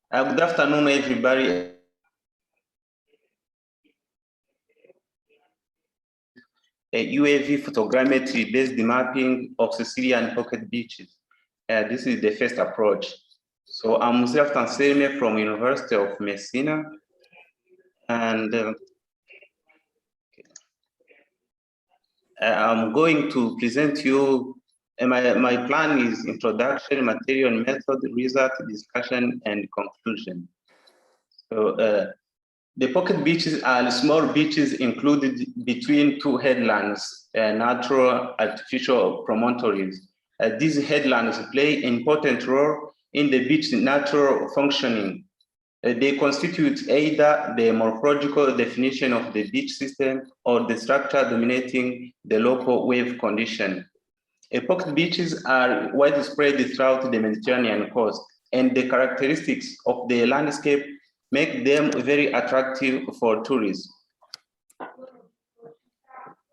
Good afternoon, everybody. A UAV photogrammetry-based mapping of Sicilian pocket beaches. This is the first approach. So I'm Muzirafuti Anselme from University of Messina, and I'm going to present you. My plan is introduction, material, method, result, discussion, and conclusion. So the pocket beaches are small beaches included between two headlands, natural, artificial promontories. These headlands play an important role in the beach's natural functioning. They constitute either the morphological definition of the beach system or the structure dominating the local wave condition. Pocket beaches are widespread throughout the Mediterranean coast, and the characteristics of the landscape make them very attractive for tourists.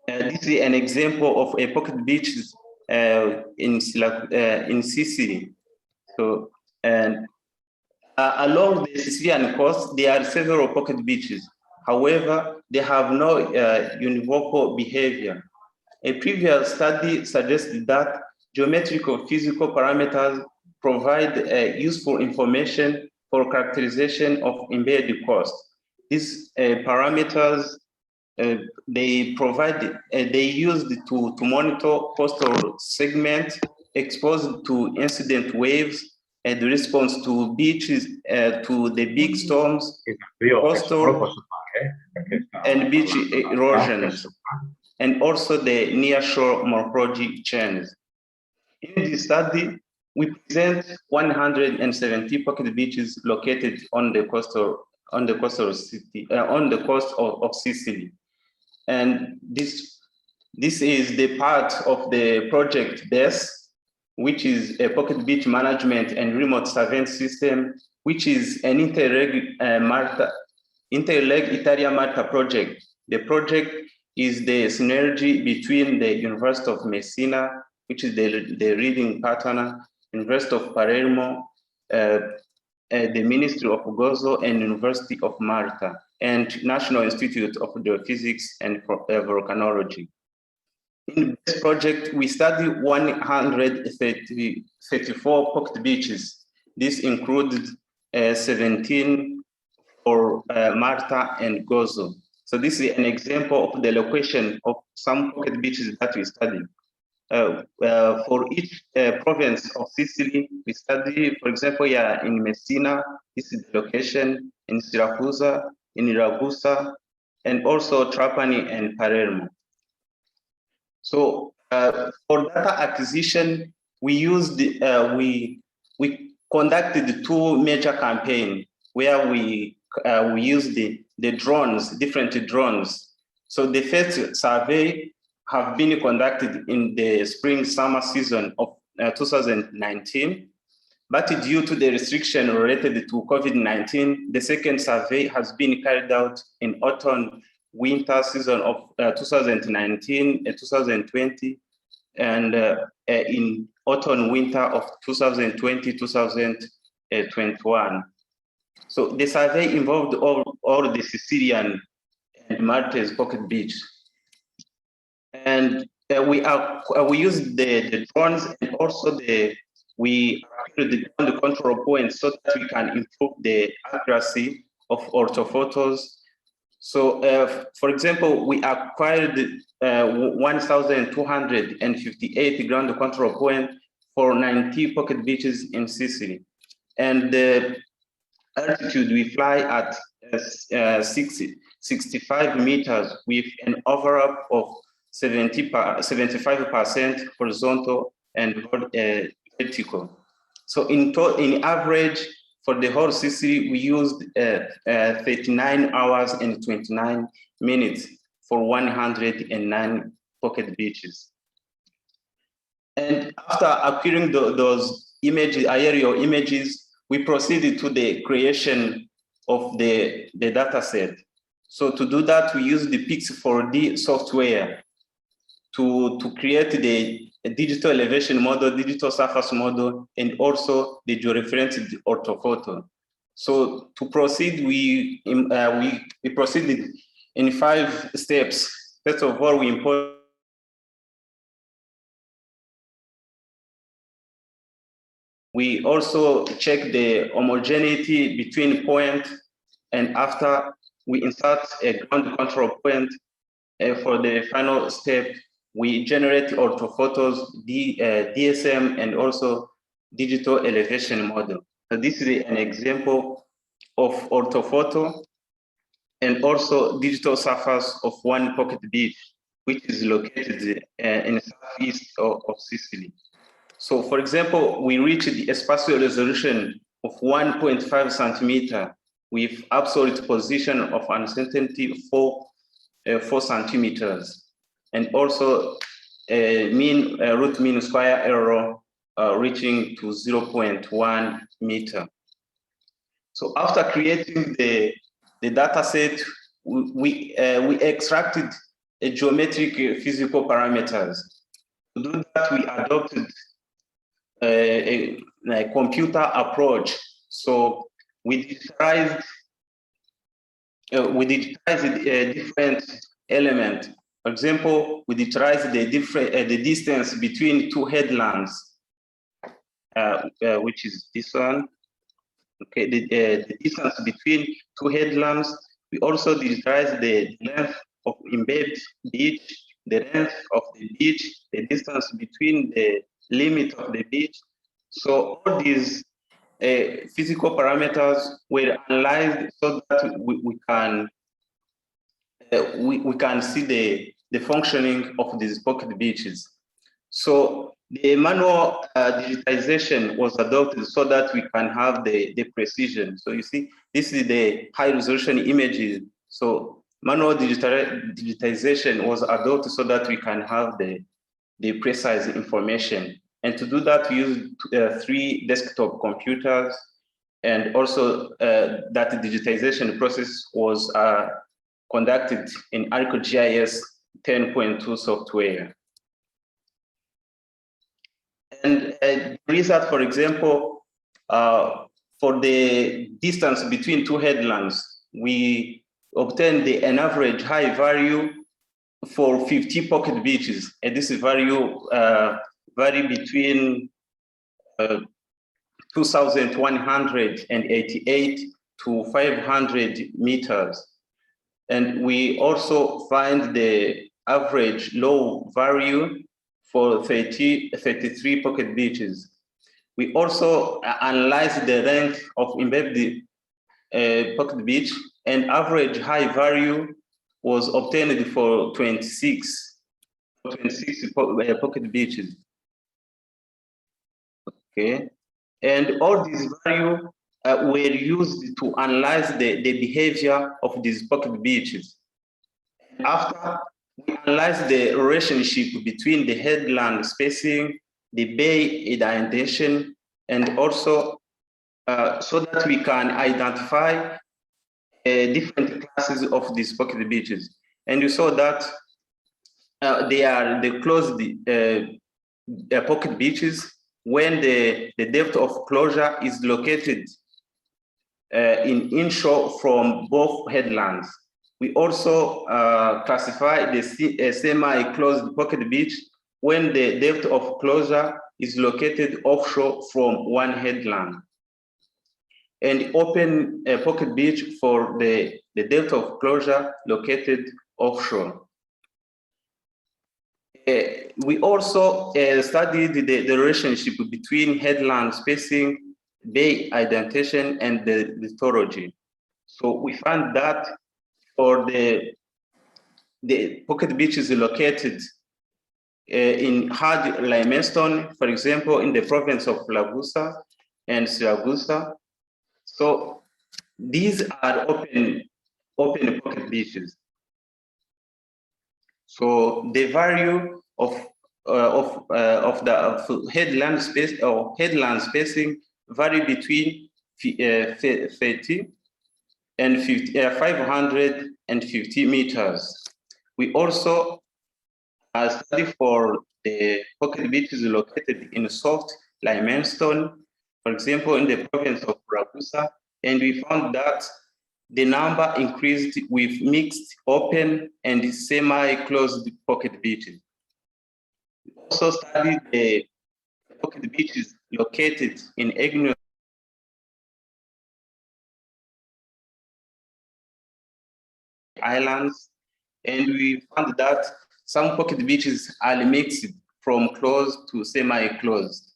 This is an example of a pocket beach in Sicily. So, and along the Sicilian coast, there are several pocket beaches. However, they have no univocal behavior. A previous study suggested that geometrical physical parameters provide useful information for characterization of embedded cost. These parameters they used to monitor coastal segments exposed to incident waves and the response to beaches, to the big storms, coastal and beach erosions, and also the nearshore morphology changes. In this study, we present 170 pocket beaches located on the coast of Sicily, and this is the part of the project DES, which is a pocket beach management and remote surveillance system, which is an Interreg Italia-Malta project. The project is the synergy between the University of Messina, which is the leading partner, University of Palermo, the Ministry of Gozo, and University of Malta, and National Institute of Geophysics and Volcanology. In this project, we study 134 pocket beaches. This included 17 for Malta and Gozo. So this is an example of the location of some pocket beaches that we studied. For each province of Sicily, we study, for example, in Messina, this is the location, in Siracusa, in Ragusa, and also Trapani and Palermo. So for data acquisition, we conducted two major campaigns where we used the drones, different drones. So the first survey have been conducted in the spring-summer season of 2019, but due to the restriction related to COVID-19, the second survey has been carried out in autumn-winter season of 2019 and 2020, and in autumn-winter of 2020-2021. So the survey involved all the Sicilian and Maltese pocket beach. And we used the drones, and also we the control points so that we can improve the accuracy of orthophotos. So, for example, we acquired 1,258 ground control points for 90 pocket beaches in Sicily, and the altitude we fly at 65 meters with an overlap of 75% horizontal and vertical. So in average, for the whole Sicily, we used 39 hours and 29 minutes for 109 pocket beaches. And after acquiring those images, aerial images, we proceeded to the creation of the data set. So to do that, we used the Pix4D software to create the digital elevation model, digital surface model, and also the georeferenced orthophoto. So to proceed, we proceeded in 5 steps. First of all, we import. We also check the homogeneity between point, and after we insert a ground control point. For the final step, we generate orthophotos, DSM, and also digital elevation model. So this is an example of orthophoto and also digital surface of one pocket beach, which is located in the southeast of Sicily. So for example, we reached the spatial resolution of 1.5 centimeter with absolute position of uncertainty 4 centimeters, and also root mean square error reaching to 0.1 meter. So after creating the data set, we extracted a geometric physical parameters. To do that, we adopted a computer approach. So we digitized different elements. For example, we digitized the distance between 2 headlands, which is this one. Okay, the distance between 2 headlands. We also digitized the length of embedded beach, the length of the beach, the distance between the limit of the beach. So all these physical parameters were analyzed so that we can see the functioning of these pocket beaches. So the manual digitization was adopted so that we can have the precision. So you see, this is the high resolution images. So manual digitization was adopted so that we can have the precise information. And to do that, we used 3 desktop computers, and also that digitization process was conducted in ArcGIS 10.2 software. And the result, for example, for the distance between 2 headlands, we obtained an average high value for 50 pocket beaches. And this value vary between 2,188 to 500 meters. And we also find the average low value for 33 pocket beaches. We also analyzed the length of embedded pocket beach, and average high value was obtained for 26 pocket beaches. Okay, and all these values were used to analyze the behavior of these pocket beaches. After we analyzed the relationship between the headland spacing, the bay indentation, and also so that we can identify different classes of these pocket beaches. And you saw that they are the closed pocket beaches when the depth of closure is located in inshore from both headlands. We also classify the semi-closed pocket beach when the depth of closure is located offshore from one headland. And open pocket beach for the depth of closure located offshore. We also studied the relationship between headland spacing, bay indentation, and the lithology. So we found that for the pocket beaches located in hard limestone, for example, in the province of Ragusa and Siragusa. So these are open pocket beaches. So the value of the headland space or headland spacing vary between 30 and 550 meters. We also study for the pocket beaches located in soft limestone, for example, in the province of Ragusa and we found that the number increased with mixed, open, and semi-closed pocket beaches. We also studied the pocket beaches located in igneous islands, and we found that some pocket beaches are mixed from closed to semi-closed.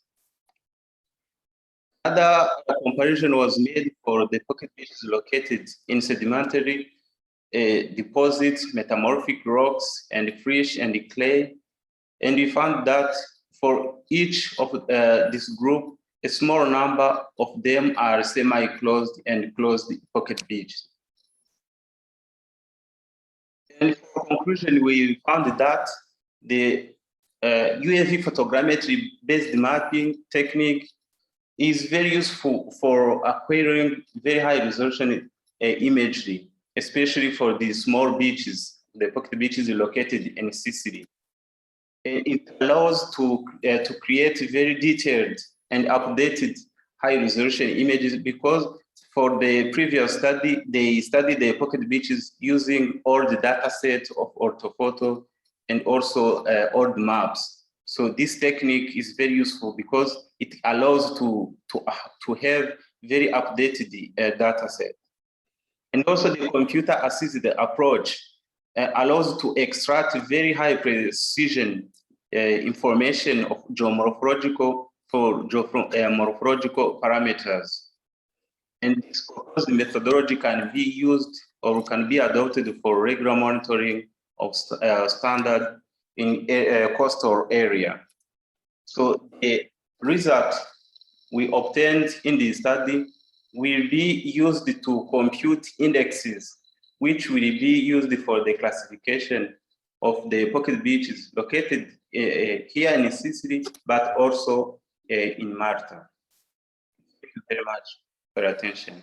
Another comparison was made for the pocket beaches located in sedimentary deposits, metamorphic rocks, and fish and clay. And we found that for each of this group, a small number of them are semi-closed and closed pocket beaches. And for conclusion, we found that the UAV photogrammetry-based mapping technique is very useful for acquiring very high resolution imagery, especially for these small beaches, the pocket beaches located in Sicily. And it allows to create very detailed and updated high resolution images, because for the previous study, they studied the pocket beaches using all the data sets of orthophoto and also old maps. So this technique is very useful because it allows to have very updated data set. And also the computer-assisted approach allows to extract very high precision information of geomorphological morphological parameters. And this proposed methodology can be used or can be adopted for regular monitoring of standard in a coastal area. So the result we obtained in the study will be used to compute indexes, which will be used for the classification of the pocket beaches located here in Sicily, but also in Malta. Thank you very much for your attention.